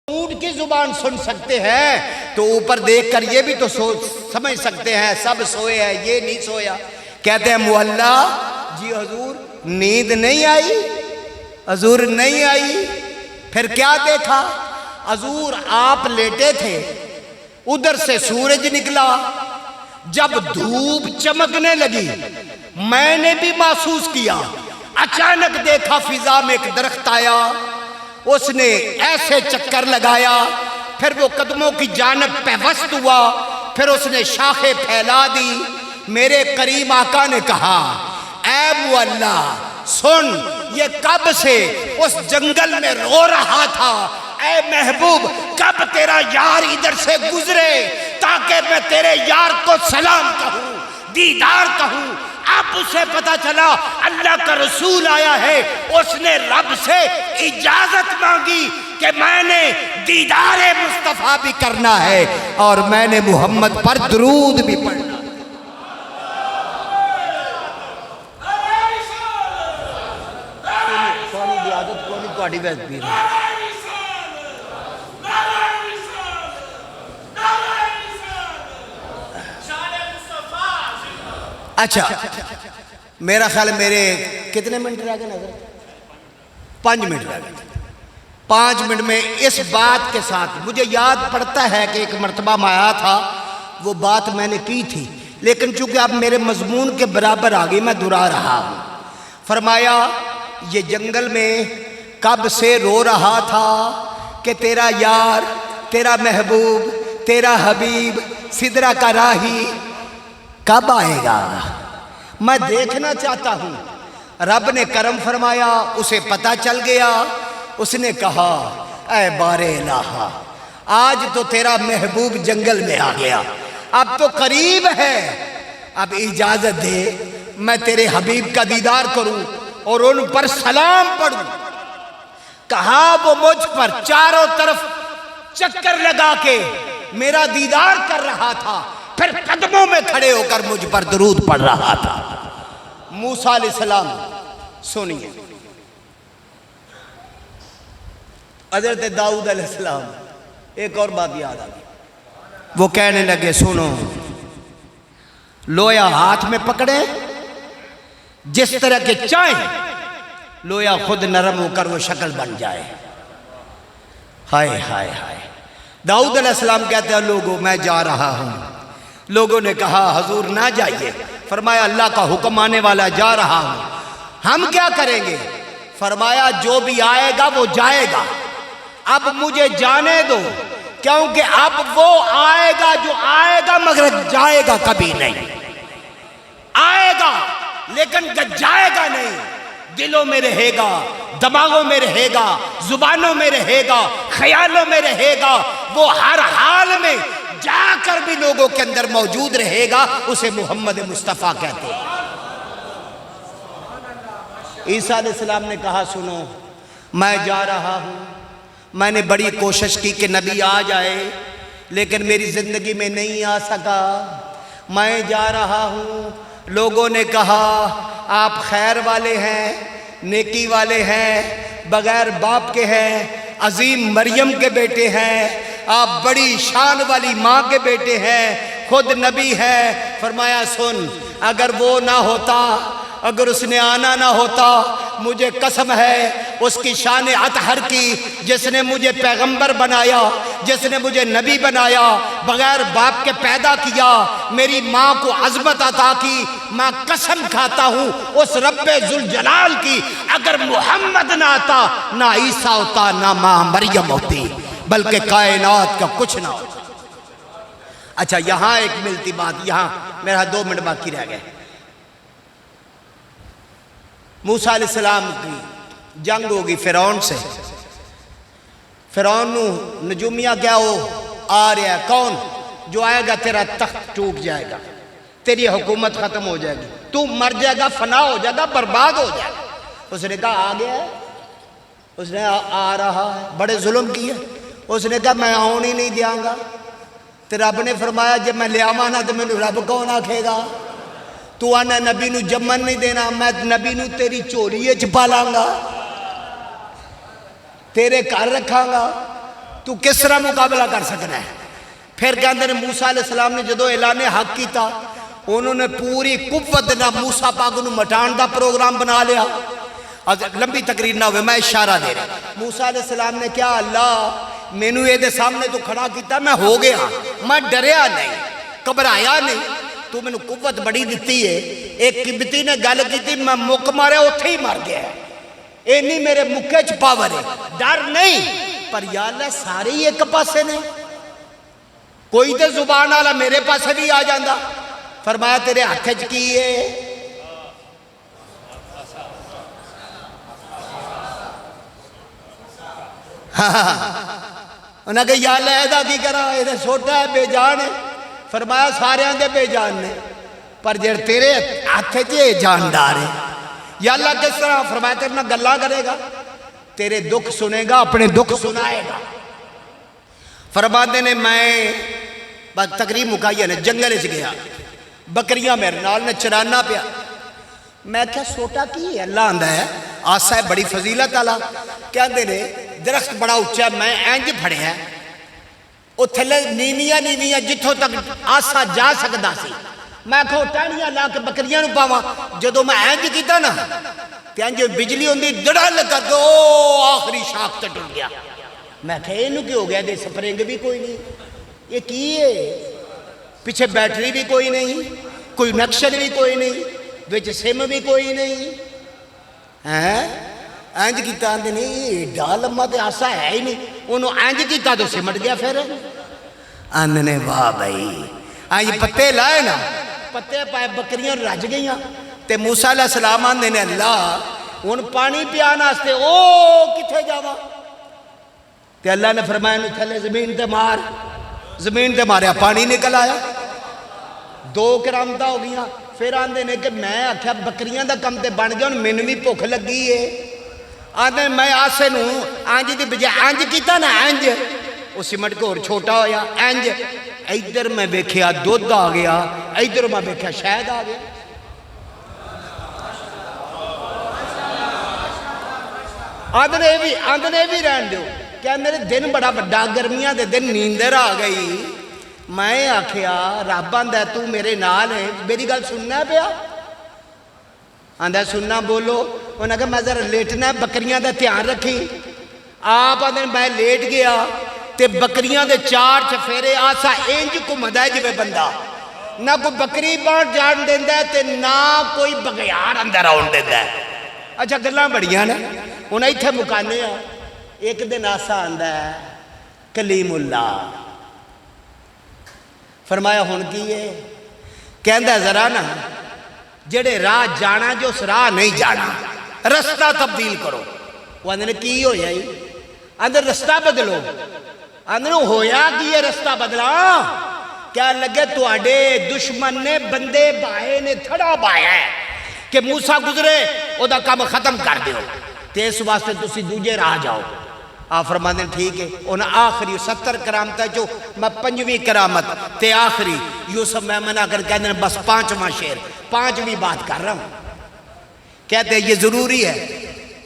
اونٹ کی زبان سن سکتے ہیں تو اوپر دیکھ کر یہ بھی تو سمجھ سکتے ہیں سب سوئے ہیں، یہ نہیں سویا۔ کہتے ہیں مولا جی حضور نیند نہیں آئی، حضور نہیں آئی۔ پھر کیا دیکھا؟ حضور آپ لیٹے تھے، ادھر سے سورج نکلا، جب دھوپ چمکنے لگی میں نے بھی محسوس کیا، اچانک دیکھا فضا میں ایک درخت آیا، اس نے ایسے چکر لگایا، پھر وہ قدموں کی جانب پیوست ہوا، پھر اس نے شاخیں پھیلا دی۔ میرے کریم آقا نے کہا اے مولا سن، یہ کب سے اس جنگل میں رو رہا تھا، اے محبوب کب تیرا یار ادھر سے گزرے تاکہ میں تیرے یار کو سلام کہوں، دیدار کہوں۔ اب اسے پتا چلا اللہ کا رسول آیا ہے، اس نے رب سے اجازت مانگی کہ میں نے دیدار مصطفیٰ بھی کرنا ہے اور میں نے محمد پر درود بھی پڑھنا۔ سونی دی عادت کونی کوڑی بیت بھی رہا۔ اچھا میرا خیال میرے کتنے منٹ رہ گئے نظر؟ 5 منٹ رہ گئے۔ 5 منٹ میں اس بات کے ساتھ مجھے یاد پڑتا ہے کہ ایک مرتبہ میں آیا تھا، وہ بات میں نے کی تھی، لیکن چونکہ اب میرے مضمون کے برابر آگئی میں دہرا رہا ہوں۔ فرمایا یہ جنگل میں کب سے رو رہا تھا کہ تیرا یار، تیرا محبوب، تیرا حبیب، سدرہ کا راہی کب آئے گا، میں دیکھنا چاہتا ہوں۔ رب نے کرم فرمایا، اسے پتہ چل گیا، اس نے کہا اے بار الہ آج تو تیرا محبوب جنگل میں آ گیا، اب تو قریب ہے، اب اجازت دے میں تیرے حبیب کا دیدار کروں اور ان پر سلام پڑھوں۔ کہا وہ مجھ پر چاروں طرف چکر لگا کے میرا دیدار کر رہا تھا، پھر قدموں میں کھڑے ہو کر مجھ پر درود پڑھ رہا تھا۔ موسیٰ علیہ السلام سنیے، حضرت داؤد علیہ السلام ایک اور بات یاد آگئی، وہ کہنے لگے سنو، لویا ہاتھ میں پکڑے جس طرح کے چاہیں لویا خود نرم ہو کر وہ شکل بن جائے۔ ہائے ہائے ہائے۔ داؤد علیہ السلام کہتے ہیں لوگوں میں جا رہا ہوں۔ لوگوں نے کہا حضور نہ جائیے، فرمایا اللہ کا حکم آنے والا، جا رہا ہوں۔ ہم کیا کریں گے؟ فرمایا جو بھی آئے گا وہ جائے گا، اب مجھے جانے دو، کیونکہ اب وہ آئے گا جو آئے گا مگر جائے گا کبھی نہیں۔ آئے گا لیکن جائے گا نہیں، دلوں میں رہے گا، دماغوں میں رہے گا، زبانوں میں رہے گا، خیالوں میں رہے گا، وہ ہر حال میں جا کر بھی لوگوں کے اندر موجود رہے گا، اسے محمد مصطفیٰ کہتے ہیں۔ عیسیٰ علیہ السلام نے کہا سنو میں جا رہا ہوں، میں نے بڑی کوشش کی کہ نبی آ جائے لیکن میری زندگی میں نہیں آ سکا، میں جا رہا ہوں۔ لوگوں نے کہا آپ خیر والے ہیں، نیکی والے ہیں، بغیر باپ کے ہیں، عظیم مریم کے بیٹے ہیں، آپ بڑی شان والی ماں کے بیٹے ہیں، خود نبی ہے۔ فرمایا سن، اگر وہ نہ ہوتا، اگر اس نے آنا نہ ہوتا، مجھے قسم ہے اس کی شان اطہر کی، جس نے مجھے پیغمبر بنایا، جس نے مجھے نبی بنایا، بغیر باپ کے پیدا کیا، میری ماں کو عظمت عطا کی، میں قسم کھاتا ہوں اس رب ذوالجلال کی، اگر محمد نہ آتا نہ عیسیٰ ہوتا نہ ماں مریم ہوتی، بلکہ کائنات کا کچھ نہ ہوتا۔ اچھا یہاں ایک ملتی بات، یہاں میرا 2 منٹ باقی رہ گئے۔ موسیٰ علیہ السلام کی جنگ ہوگی فرعون سے، فرعون نجومیہ کیا ہو آ رہا ہے، کون جو آئے گا تیرا تخت ٹوٹ جائے گا، تیری حکومت ختم ہو جائے گی، تو مر جائے گا، فنا ہو جائے گا، برباد ہو جائے گا۔ اس نے کہا آ گیا ہے، اس نے آ رہا ہے، بڑے ظلم کیے، اس نے کہا میں آؤں ہی نہیں دیاں گا۔ تو رب نے فرمایا جب میں لے آواں نہ تو میں رب کون آکھے گا؟ تو آنا نبی نو جمن نہیں دینا، میں نبی نو تیری چوری چھپا لاں گا، تیرے گھر رکھاں گا، تو کس طرح مقابلہ کر سکنا ہے؟ پھر کہتے ہیں موسیٰ علیہ السلام نے جدو اعلان حق کیتا انہوں نے پوری قوت نہ موسیٰ پاک انہوں مٹان دا پروگرام بنا لیا. لمبی تقریر نہ ہوئے میں اشارہ دے رہا. موسیٰ علیہ السلام نے کیا اللہ میں نے یہ دے سامنے تو کھڑا کیتا میں ہو گیا میں ڈریا نہیں گھبرایا نہیں تو میں نے قوت بڑی دیتی ہے. ایک قبطی نے گل کی تھی میں مک مارے اتھے ہی مر گیا اے نہیں میرے مکے چ پاور ہے ڈر نہیں پر یا اللہ سارے ہی ایک پاسے نے کوئی تے زبان والا میرے پاسے بھی آ جاندہ. فرمایا تیرے ہاتھ چ کی ہے انہاں کہ یا اللہ ایدہ کی کرا ایدہ چھوٹا ہے بے جان ہے. فرمایا سارے آندے بے جان نے پر جڑ تیرے ہاتھ چے جاندار ہے. یا اللہ کس طرح؟ فرمایا تیرے نہ گلہ کرے گا تیرے دکھ سنے گا اپنے دکھ سنائے گا. فرماتے نے میں تقریب مکائی ہے جنگل سے گیا بکریاں میرے نال نے چرانا پیا. میں کیا سوٹا کی ہے اللہ آندہ ہے آسا ہے بڑی فضیلت آلا کیا دے رہے درخت بڑا اچھا میں اینج پھڑے ہیں او تھلے نیویاں جتھوں تک آسا جا سکدا سی. میں کہو ٹانیاں لا کے بکریاں نو پاواں جدو میں اینج کیتا نا تے اینج بجلی ہوندی دڑا لگا دو آخری شاخ تے ٹر گیا. میں کہے انہوں کی ہو گیا دے سپرنگ بھی کوئی نہیں یہ کی ہے پیچھے بیٹری بھی کوئی نہیں کوئی نقشن بھی کوئی نہیں وچ سم بھی کوئی نہیں اینج کیتا آندے نہیں ڈال اما تے آسا ہے ہی نہیں انہوں اینج کیتا تو سمٹ گیا پھر آندے نے واہ بھائی آئی پتے لائے نا پتے پائے بکریاں رج گئیاں تے موسیٰ علیہ السلام آندے نے اللہ ان پانی پیانا ستے او کتھے جاوا تے اللہ نے فرمایا نے تھلے زمین تے مار زمین تے ماریا پانی نکل آیا 2 کرامتہ ہو گیا. پھر آندے نے کہ میں آکھیا بکریاں دا کم تے بن گیا میں بھی بھوک لگی ہے. آندے میں آسے نو آنج دی بجائے آنج کیتا نا آنج وہ سمٹ کو اور چھوٹا ہویا آنج ایدر میں بیکھیا دودھ آ گیا ایدر میں بیکھیا شاید آ گیا. آندے بھی رہن دیو کہ میرے دن بڑا بڑا گرمیاں دے دن نیندر آ گئی. میں آکھیا رب آندہ تو میرے نال ہے میری گل سننا پیا آندہ سننا بولو انہاں کہ میں ذرا لیٹنا بکریاں دا دھیان رکھی. آپ آندے میں لیٹ گیا تے بکریاں دے 4 چفیرے آسا انج کو مدائے جوے بندہ نہ کوئی بکری بانٹ جان دیندہ ہے تے نہ کوئی بغیار اندر آن دیندہ ہے. اچھا گلاں بڑیاں نا انہیں تھے مکانے ہیں. ایک دن آسا آندہ ہے کلیم اللہ فرمایا ہون کی ہے کہندہ ہے ذرا نا جڑے راہ جانا جو اس راہ نہیں جانا رستہ تبدیل کرو. وہ اندھنے کی ہویا ہی اندھر رستہ بدلو اندھنے ہویا کی یہ رستہ بدلا کیا لگے تو آڈے دشمن نے بندے بائے نے تھڑا بایا ہے کہ موسیٰ گزرے او دا کام ختم کر دیو تے اس واسطے تسی دوجے راہ جاؤ. آپ فرماتے ہیں ٹھیک ہے انہیں آخری 70 کرامت ہے جو میں 5ویں کرامت تے آخری یوسف میں منع کر کہتے ہیں بس 5واں شعر 5ویں بات کر رہا ہوں. کہتے ہیں یہ ضروری ہے.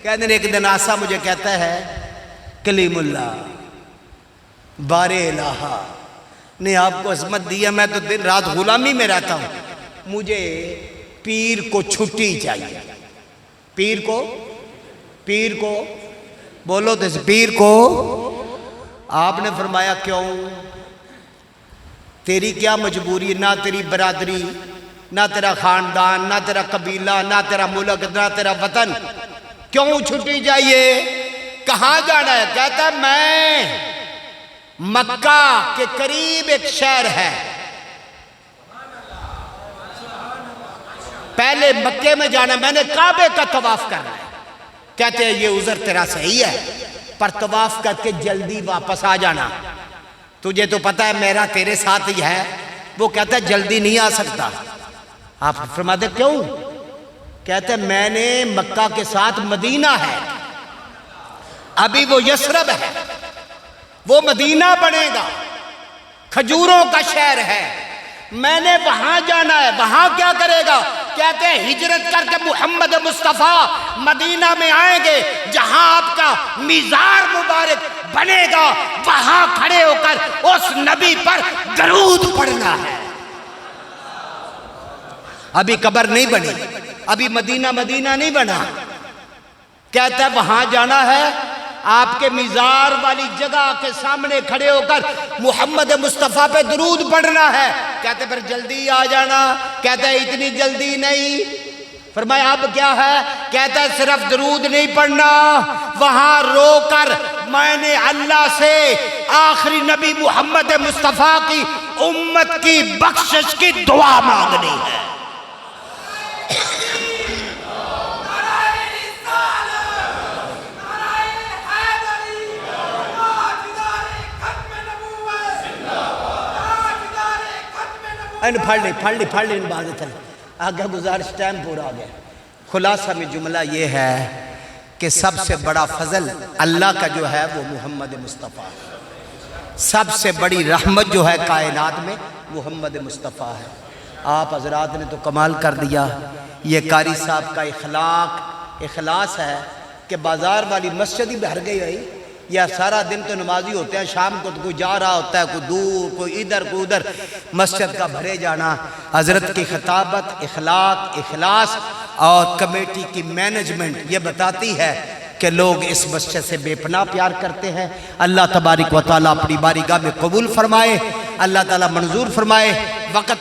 کہتے ہیں ایک دن آسا مجھے کہتا ہے کلیم اللہ بارے الہا نے آپ کو عظمت دیا میں تو دن رات غلامی میں رہتا ہوں مجھے پیر کو چھٹی چاہیے. پیر کو بولو تو اس پیر کو. آپ نے فرمایا کیوں تیری کیا مجبوری نہ تیری برادری نہ تیرا خاندان نہ تیرا قبیلہ نہ تیرا ملک نہ تیرا وطن کیوں چھٹی چاہیے کہاں جانا ہے؟ کہتا ہے میں مکہ کے قریب ایک شہر ہے پہلے مکے میں جانا میں نے کعبے کا طواف کرنا ہے. کہتے ہیں یہ عذر تیرا صحیح ہے پر طواف کر کے جلدی واپس آ جانا تجھے تو پتہ ہے میرا تیرے ساتھ ہی ہے. وہ کہتا ہے جلدی نہیں آ سکتا. آپ فرماتے کیوں؟ کہتے ہیں میں نے مکہ کے ساتھ مدینہ ہے ابھی وہ یسرب ہے وہ مدینہ بنے گا کھجوروں کا شہر ہے میں نے وہاں جانا ہے. وہاں کیا کرے گا؟ کہتے ہیں ہجرت کر کے محمد مصطفیٰ مدینہ میں آئیں گے، جہاں آپ کا میزار مبارک بنے گا وہاں کھڑے ہو کر اس نبی پر درود پڑھنا ہے۔ ابھی قبر نہیں بنی، ابھی مدینہ نہیں بنا، کہتا ہے وہاں جانا ہے، آپ کے میزار والی جگہ کے سامنے کھڑے ہو کر محمد مصطفیٰ پہ درود پڑھنا ہے۔ کہتے پھر جلدی آ جانا، کہتا ہے اتنی جلدی نہیں۔ فرمایا اب کیا ہے؟ کہتا ہے صرف درود نہیں پڑھنا، وہاں رو کر میں نے اللہ سے آخری نبی محمد مصطفیٰ کی امت کی بخشش کی دعا مانگنی ہے۔ پھڑ لی ان بازے تھے آگے گزارش، ٹائم پورا آ گیا۔ خلاصہ میں جملہ یہ ہے کہ سب سے بڑا فضل اللہ کا جو ہے وہ محمد مصطفیٰ ہے، سب سے بڑی رحمت جو ہے کائنات میں محمد مصطفیٰ ہے۔ آپ حضرات نے تو کمال کر دیا۔ یہ قاری صاحب کا اخلاص ہے کہ بازار والی مسجد ہی بھر گئی ہوئی، یا سارا دن تو نمازی ہوتے ہیں، شام کو تو کوئی جا رہا ہوتا ہے، کوئی دور، کوئی ادھر کوئی ادھر، مسجد کا بھرے جانا۔ حضرت کی خطابت، اخلاص اور کمیٹی کی مینجمنٹ یہ بتاتی ہے کہ لوگ اس مسجد سے بے پناہ پیار کرتے ہیں۔ اللہ تبارک و تعالیٰ اپنی بارگاہ میں قبول فرمائے، اللہ تعالیٰ منظور فرمائے۔ وقت